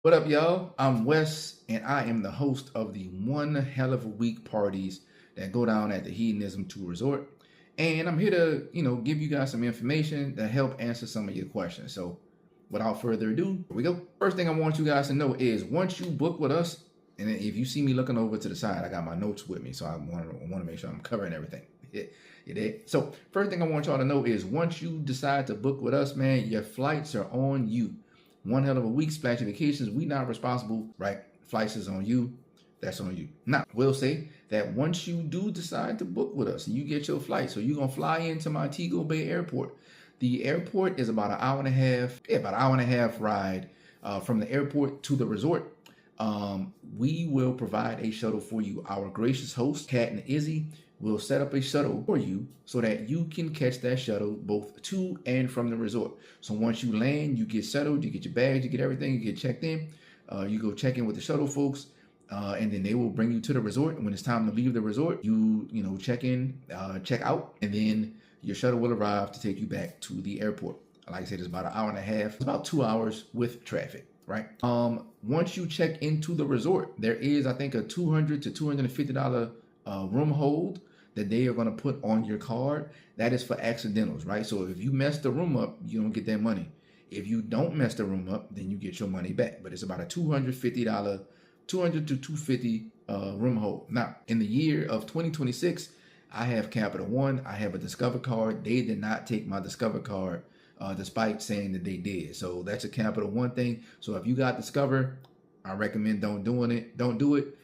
What up, y'all? I'm Wes, and I am the host of the One Hell of a Week parties that go down at the Hedonism II Resort. And I'm here to, give you guys some information to help answer some of your questions. So, without further ado, here we go. First thing I want you guys to know is once you book with us, and if you see me looking over to the side, I got my notes with me, so I want to make sure I'm covering everything. You did? So, first thing I want y'all to know is once you decide to book with us, man, your flights are on you. One hell of a week, SplashyYy Vacations. We not responsible, right? Flights is on you. That's on you. Now, we'll say that once you do decide to book with us and you get your flight, so you're going to fly into Montego Bay Airport. The airport is about an hour and a half, ride from the airport to the resort. We will provide a shuttle for you. Our gracious host, Kat and Izzy, will set up a shuttle for you so that you can catch that shuttle both to and from the resort. So once you land, you get settled, you get your bags, you get everything, you get checked in. You go check in with the shuttle folks, and then they will bring you to the resort. And when it's time to leave the resort, you check in, check out, and then your shuttle will arrive to take you back to the airport. Like I said, it's about an hour and a half. It's about 2 hours with traffic, right? Once you check into the resort, there is, I think, a $200 to $250 room hold that they are going to put on your card. That is for accidentals, right? So if you mess the room up, you don't get that money. If you don't mess the room up, then you get your money back. But it's about a $200 to $250 room hold. Now, in the year of 2026, I have Capital One. I have a Discover card. They did not take my Discover card, despite saying that they did. So that's a Capital One thing. So if you got Discover, I recommend don't do it.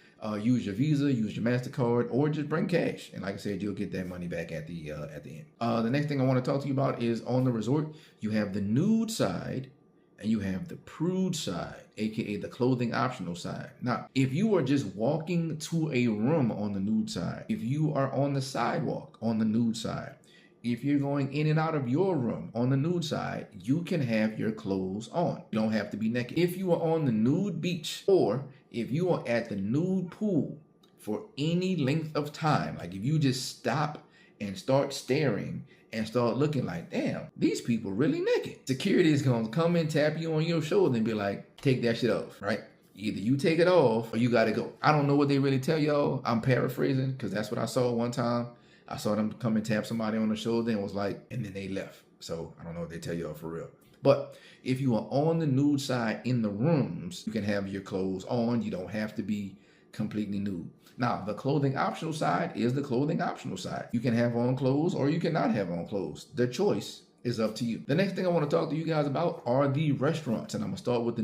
Use your Visa, use your MasterCard, or just bring cash. And like I said, you'll get that money back at the end. The next thing I want to talk to you about is on the resort, you have the nude side and you have the prude side, aka the clothing optional side. Now, if you are just walking to a room on the nude side, if you are on the sidewalk on the nude side, if you're going in and out of your room on the nude side, you can have your clothes on. You don't have to be naked. If you are on the nude beach, or if you are at the nude pool for any length of time, like if you just stop and start staring and start looking like, damn, these people really naked, security is going to come and tap you on your shoulder and be like, take that shit off, right? Either you take it off or you got to go. I don't know what they really tell y'all. I'm paraphrasing because that's what I saw one time. I saw them come and tap somebody on the shoulder and was like, and then they left. So I don't know what they tell y'all for real. But if you are on the nude side in the rooms, you can have your clothes on. You don't have to be completely nude. Now, the clothing optional side is the clothing optional side. You can have on clothes or you cannot have on clothes. The choice is up to you. The next thing I want to talk to you guys about are the restaurants, and I'm gonna start with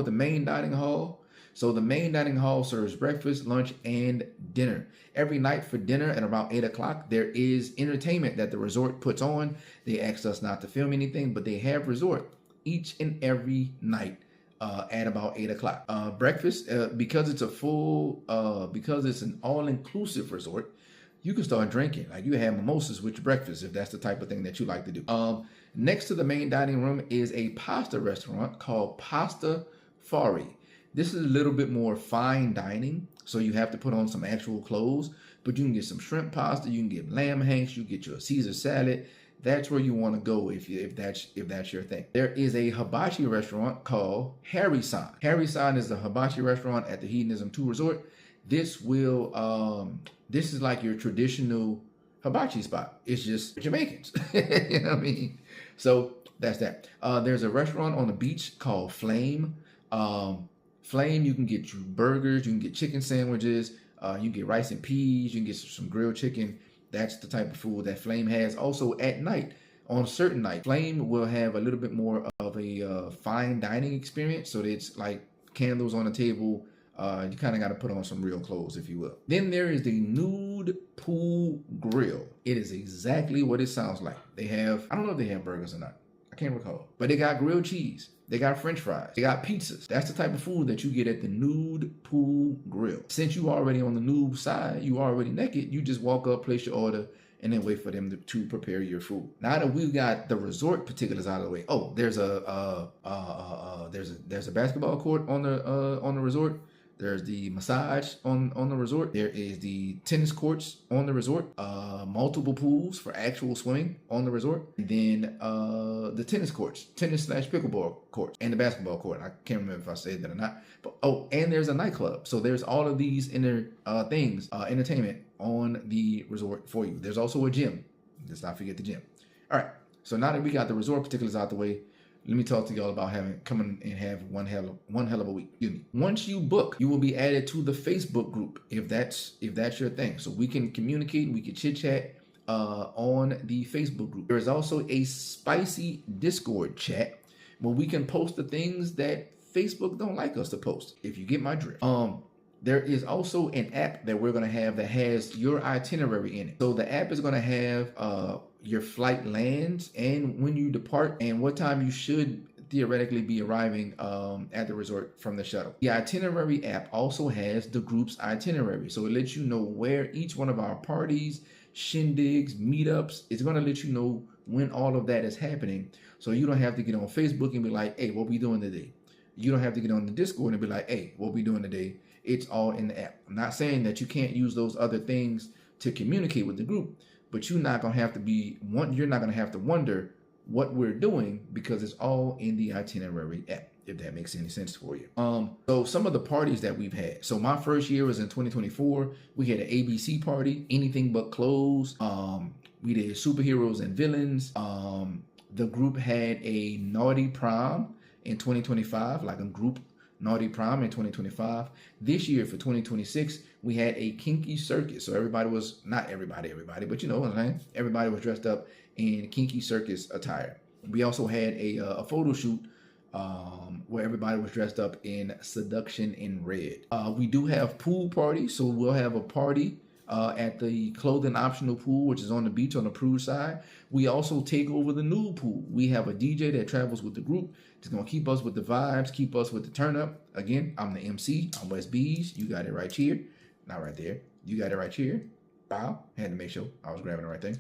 the main dining hall. So the main dining hall serves breakfast, lunch, and dinner. Every night for dinner at around 8 o'clock, there is entertainment that the resort puts on. They asked us not to film anything, but they have resort each and every night at about 8 o'clock. Breakfast, because it's because it's an all-inclusive resort, you can start drinking. Like you have mimosas with your breakfast if that's the type of thing that you like to do. Next to the main dining room is a pasta restaurant called Pasta Fari. This is a little bit more fine dining, so you have to put on some actual clothes, but you can get some shrimp pasta, you can get lamb hanks, you get your Caesar salad. That's where you want to go if that's your thing. There is a hibachi restaurant called Harry-san. Harry-san is a hibachi restaurant at the Hedonism II Resort. This is like your traditional hibachi spot. It's just Jamaicans. You know what I mean? So that's that. There's a restaurant on the beach called Flame. Flame, you can get you burgers, you can get chicken sandwiches, you can get rice and peas, you can get some grilled chicken. That's the type of food that Flame has. Also at night, on certain nights, Flame will have a little bit more of a fine dining experience. So it's like candles on the table. You kind of got to put on some real clothes, if you will. Then there is the Nude Pool Grill. It is exactly what it sounds like. They have, I don't know if they have burgers or not. I can't recall. But they got grilled cheese. They got French fries. They got pizzas. That's the type of food that you get at the Nude Pool Grill. Since you already on the nude side, you already naked, you just walk up, place your order, and then wait for them to prepare your food. Now that we've got the resort particulars out of the way, there's a basketball court on the resort There's the massage on the resort. There is the tennis courts on the resort. Multiple pools for actual swimming on the resort. And then the tennis courts, tennis/pickleball courts, and the basketball court. I can't remember if I said that or not. But and there's a nightclub. So there's all of these entertainment on the resort for you. There's also a gym. Let's not forget the gym. All right. So now that we got the resort particulars out the way, let me talk to y'all about coming and have one hell of a week. Excuse me. Once you book, you will be added to the Facebook group if that's your thing. So we can communicate, we can chit chat on the Facebook group. There is also a spicy Discord chat where we can post the things that Facebook don't like us to post. If you get my drift. There is also an app that we're going to have that has your itinerary in it. So the app is going to have your flight lands and when you depart and what time you should theoretically be arriving at the resort from the shuttle. The itinerary app also has the group's itinerary. So it lets you know where each one of our parties, shindigs, meetups, it's going to let you know when all of that is happening. So you don't have to get on Facebook and be like, hey, what we doing today? You don't have to get on the Discord and be like, hey, what we doing today? It's all in the app. I'm not saying that you can't use those other things to communicate with the group, but you're not going to have to wonder what we're doing because it's all in the itinerary app, if that makes any sense for you. So some of the parties that we've had. So my first year was in 2024. We had an ABC party, anything but clothes. We did superheroes and villains. The group had a naughty prom in 2025, like a group naughty prom in 2025. This year for 2026, we had a kinky circus. So everybody was, not everybody, but you know what I'm saying? Everybody was dressed up in kinky circus attire. We also had a photo shoot where everybody was dressed up in seduction in red. We do have pool parties. So we'll have a party at the clothing optional pool, which is on the beach on the cruise side. We also take over the nude pool. We have a DJ that travels with the group. It's going to keep us with the vibes, keep us with the turn up. Again, I'm the MC. I'm Wes Bees. You got it right here. Not right there. You got it right here. Bow. Had to make sure I was grabbing the right thing.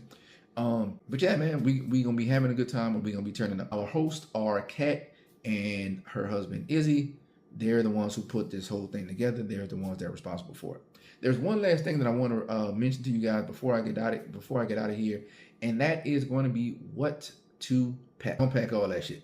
But yeah, man, we going to be having a good time and we're going to be turning up. Our hosts are Kat and her husband, Izzy. They're the ones who put this whole thing together. They're the ones that are responsible for it. There's one last thing that I want to mention to you guys before I get out of here, and that is going to be what to pack. Don't pack all that shit.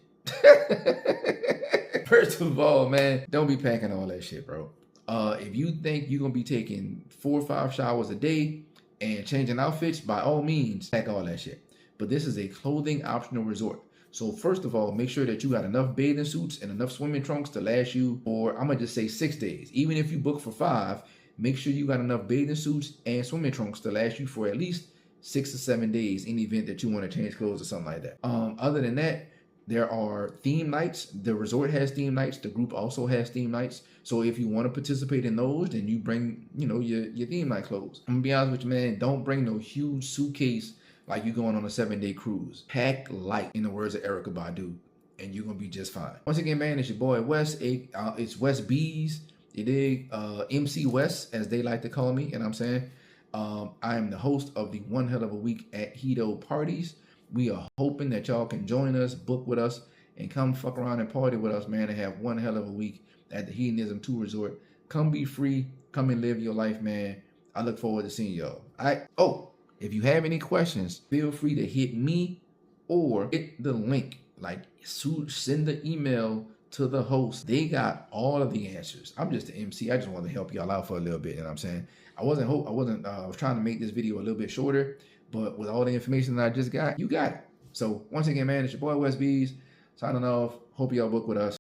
First of all, man, don't be packing all that shit, bro. If you think you're gonna be taking 4 or 5 showers a day and changing outfits, by all means, pack all that shit. But this is a clothing optional resort. So first of all, make sure that you got enough bathing suits and enough swimming trunks to last you for, I'm gonna just say 6 days. Even if you book for 5, make sure you got enough bathing suits and swimming trunks to last you for at least 6 or 7 days in the event that you want to change clothes or something like that. Other than that, there are theme nights. The resort has theme nights. The group also has theme nights. So if you want to participate in those, then you bring, your theme night clothes. I'm gonna be honest with you, man. Don't bring no huge suitcase like you going on a 7-day cruise. Pack light, in the words of Erykah Badu, and you're gonna be just fine. Once again, man, it's your boy Wes. It's Wes Bees. You dig? MC West, as they like to call me, and I'm saying, I am the host of the One Hell of a Week at Hedo Parties. We are hoping that y'all can join us, book with us, and come fuck around and party with us, man, and have one hell of a week at the Hedonism II Resort. Come be free. Come and live your life, man. I look forward to seeing y'all. All right. Oh, if you have any questions, feel free to hit me or hit the link. Like, send the email to the host. They got all of the answers. I'm just the MC. I just wanted to help y'all out for a little bit. You know what I'm saying? I was trying to make this video a little bit shorter, but with all the information that I just got, you got it. So once again, man, it's your boy Wes Bees signing off. Hope y'all book with us.